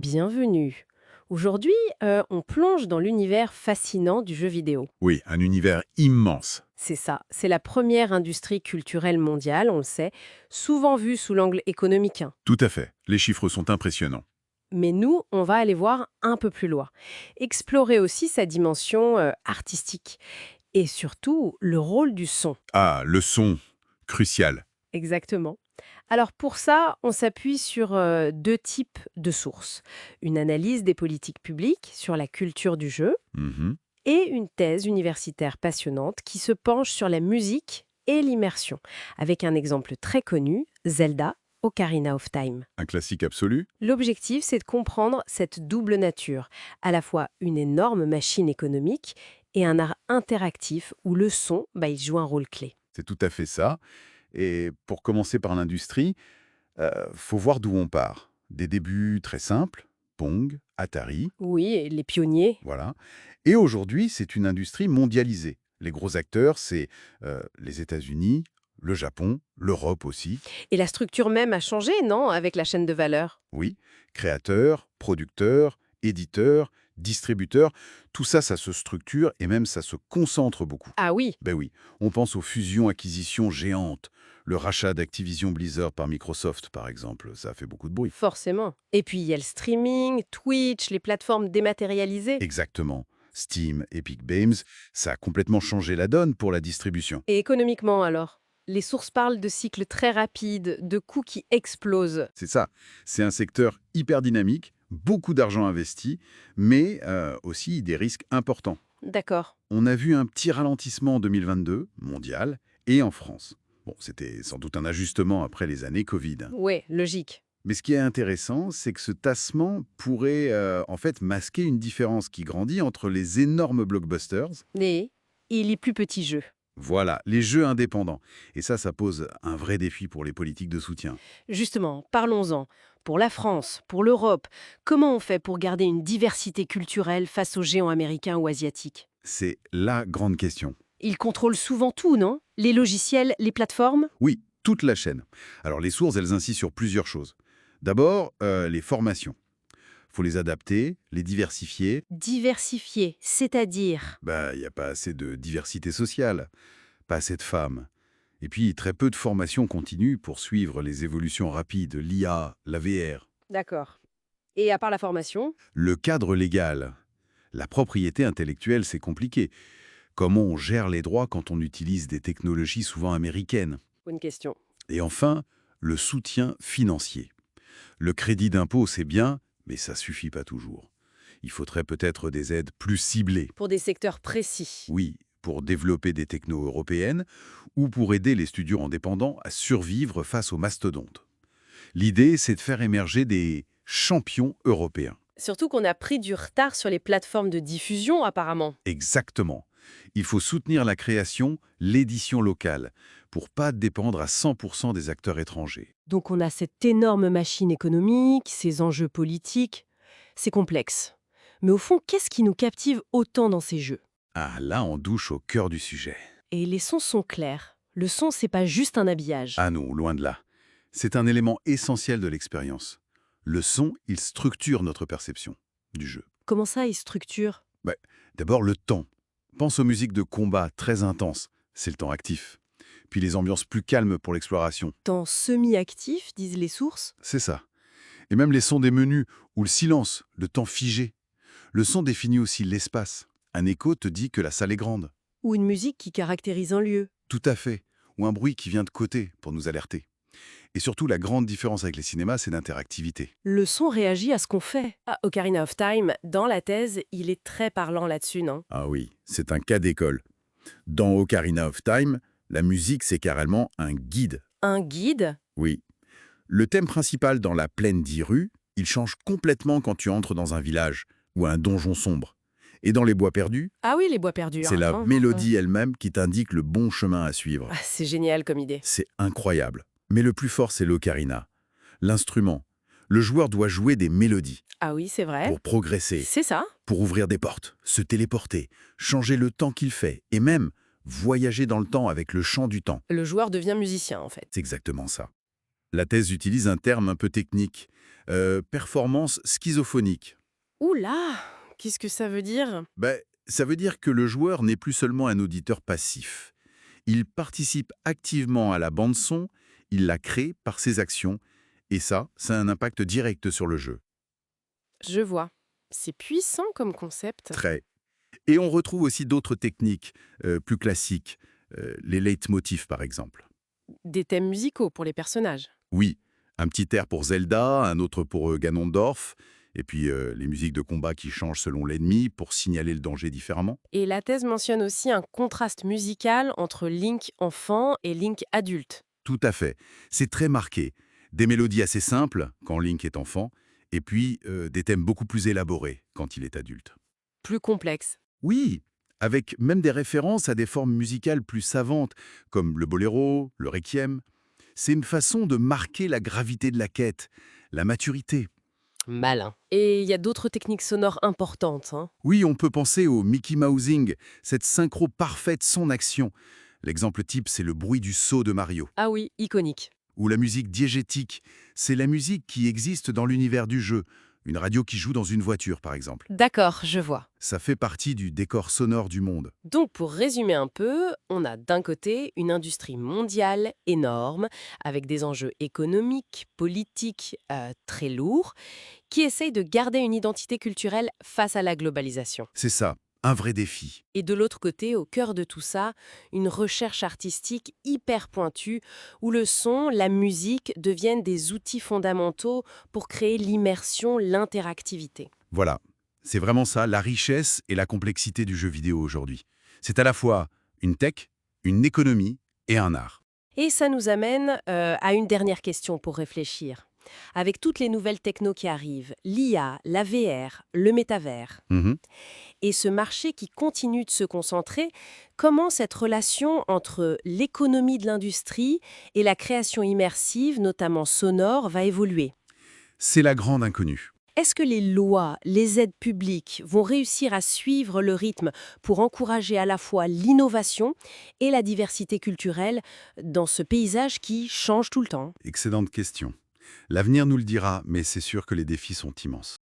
Bienvenue. Aujourd'hui, on plonge dans l'univers fascinant du jeu vidéo. Oui, un univers immense. C'est ça, c'est la première industrie culturelle mondiale, on le sait, souvent vue sous l'angle économique, hein. Tout à fait. Les chiffres sont impressionnants. Mais nous, on va aller voir un peu plus loin. Explorer aussi sa dimension artistique. Et surtout, le rôle du son. Ah, le son, crucial. Exactement. Alors pour ça, on s'appuie sur deux types de sources. Une analyse des politiques publiques sur la culture du jeu Mhm. et une thèse universitaire passionnante qui se penche sur la musique et l'immersion, avec un exemple très connu, Zelda, Ocarina of Time. Un classique absolu. L'objectif, c'est de comprendre cette double nature, à la fois une énorme machine économique et un art interactif où le son, il joue un rôle clé. C'est tout à fait ça. Et pour commencer par l'industrie, faut voir d'où on part. Des débuts très simples, Pong, Atari, Oui, et les pionniers. voilà. Et aujourd'hui, c'est une industrie mondialisée. Les gros acteurs, c'est les États-Unis, le Japon, l'Europe aussi. Et la structure même a changé, non, avec la chaîne de valeur? Oui, créateurs, producteurs, éditeurs, distributeurs, tout ça, ça se structure et même ça se concentre beaucoup. Ah oui, Ben oui, on pense aux fusions-acquisitions géantes. Le rachat d'Activision Blizzard par Microsoft, par exemple, ça a fait beaucoup de bruit. forcément. Et puis il y a le streaming, Twitch, les plateformes dématérialisées. Exactement. Steam, Epic Games, ça a complètement changé la donne pour la distribution. Et économiquement alors? Les sources parlent de cycles très rapides, de coûts qui explosent. C'est ça. C'est un secteur hyper dynamique, beaucoup d'argent investi, mais aussi des risques importants. D'accord. On a vu un petit ralentissement en 2022, mondial, et en France. Bon, c'était sans doute un ajustement après les années Covid. Ouais, logique. Mais ce qui est intéressant, c'est que ce tassement pourrait en fait masquer une différence qui grandit entre les énormes blockbusters, Et les plus petits jeux. voilà, les jeux indépendants. Et ça pose un vrai défi pour les politiques de soutien. Justement, parlons-en. Pour la France, pour l'Europe, comment on fait pour garder une diversité culturelle face aux géants américains ou asiatiques? C'est la grande question. Ils contrôlent souvent tout, non? Les logiciels, les plateformes? Oui, toute la chaîne. Alors les sources, elles insistent sur plusieurs choses. D'abord, les formations. Faut les adapter, les diversifier. Diversifiés, c'est-à-dire? Bah, il n'y a pas assez de diversité sociale, pas assez de femmes. Et puis, très peu de formations continues pour suivre les évolutions rapides, l'IA, la VR. D'accord. Et à part la formation? Le cadre légal. La propriété intellectuelle, c'est compliqué. Comment on gère les droits quand on utilise des technologies souvent américaines? Bonne question. Et enfin, le soutien financier. Le crédit d'impôt, c'est bien, mais ça suffit pas toujours. Il faudrait peut-être des aides plus ciblées. Pour des secteurs précis. Oui, pour développer des technos européennes ou pour aider les studios indépendants à survivre face aux mastodontes. L'idée, c'est de faire émerger des champions européens. Surtout qu'on a pris du retard sur les plateformes de diffusion, apparemment. Exactement. Il faut soutenir la création, l'édition locale, pour pas dépendre à 100% des acteurs étrangers. Donc on a cette énorme machine économique, ces enjeux politiques. C'est complexe. Mais au fond, qu'est-ce qui nous captive autant dans ces jeux? Ah, là, on douche au cœur du sujet. Et les sons sont clairs. Le son, c'est pas juste un habillage. Ah non, loin de là. C'est un élément essentiel de l'expérience. Le son, il structure notre perception du jeu. Comment ça, il structure? Bah, d'abord, le temps. Pense aux musiques de combat très intenses, c'est le temps actif. Puis les ambiances plus calmes pour l'exploration, Temps semi-actif, disent les sources. c'est ça. Et même les sons des menus, ou le silence, le temps figé. Le son définit aussi l'espace. Un écho te dit que la salle est grande. Ou une musique qui caractérise un lieu. Tout à fait. Ou un bruit qui vient de côté pour nous alerter. Et surtout, la grande différence avec les cinémas, c'est l'interactivité. Le son réagit à ce qu'on fait. Ah, Ocarina of Time, dans la thèse, il est très parlant là-dessus, non? Ah oui, c'est un cas d'école. Dans Ocarina of Time, la musique, c'est carrément un guide. Un guide? Oui. Le thème principal dans la plaine d'Hyrule, il change complètement quand tu entres dans un village ou un donjon sombre. Et dans les bois perdus, Ah oui, les bois perdus. c'est la Hein. mélodie elle-même qui t'indique le bon chemin à suivre. Ah, c'est génial comme idée. C'est incroyable. Mais le plus fort, c'est l'ocarina. L'instrument. Le joueur doit jouer des mélodies Ah oui, c'est vrai. pour progresser, C'est ça. pour ouvrir des portes, se téléporter, changer le temps qu'il fait et même voyager dans le temps avec le chant du temps. Le joueur devient musicien, en fait. C'est exactement ça. La thèse utilise un terme un peu technique, performance schizophonique. Ouh là! Qu'est-ce que ça veut dire? Ça veut dire que le joueur n'est plus seulement un auditeur passif. Il participe activement à la bande-son, il la crée par ses actions, et ça a un impact direct sur le jeu. Je vois. C'est puissant comme concept. Très. Et on retrouve aussi d'autres techniques plus classiques, les leitmotifs par exemple. Des thèmes musicaux pour les personnages. Oui, un petit air pour Zelda, un autre pour Ganondorf, et puis les musiques de combat qui changent selon l'ennemi pour signaler le danger différemment. Et la thèse mentionne aussi un contraste musical entre Link enfant et Link adulte. Tout à fait. C'est très marqué. Des mélodies assez simples quand Link est enfant, et puis des thèmes beaucoup plus élaborés quand il est adulte. Plus complexe. Oui, avec même des références à des formes musicales plus savantes, comme le boléro, le requiem. C'est une façon de marquer la gravité de la quête, la maturité. Malin. Et il y a d'autres techniques sonores importantes, hein. Oui, on peut penser au Mickey Mousing, cette synchro parfaite son action. L'exemple type, c'est le bruit du saut de Mario. Ah oui, iconique. Ou la musique diégétique, c'est la musique qui existe dans l'univers du jeu. Une radio qui joue dans une voiture, par exemple. D'accord, je vois. Ça fait partie du décor sonore du monde. Donc, pour résumer un peu, on a d'un côté une industrie mondiale énorme, avec des enjeux économiques, politiques très lourds, qui essaye de garder une identité culturelle face à la globalisation. C'est ça, un vrai défi. Et de l'autre côté, au cœur de tout ça, une recherche artistique hyper pointue, où le son, la musique deviennent des outils fondamentaux pour créer l'immersion, l'interactivité. Voilà, c'est vraiment ça, la richesse et la complexité du jeu vidéo aujourd'hui. C'est à la fois une tech, une économie et un art. Et ça nous amène à une dernière question pour réfléchir. Avec toutes les nouvelles technos qui arrivent, l'IA, la VR, le métavers, Mhm. et ce marché qui continue de se concentrer, comment cette relation entre l'économie de l'industrie et la création immersive, notamment sonore, va évoluer? C'est la grande inconnue. Est-ce que les lois, les aides publiques vont réussir à suivre le rythme pour encourager à la fois l'innovation et la diversité culturelle dans ce paysage qui change tout le temps? Excellente question. L'avenir nous le dira, mais c'est sûr que les défis sont immenses.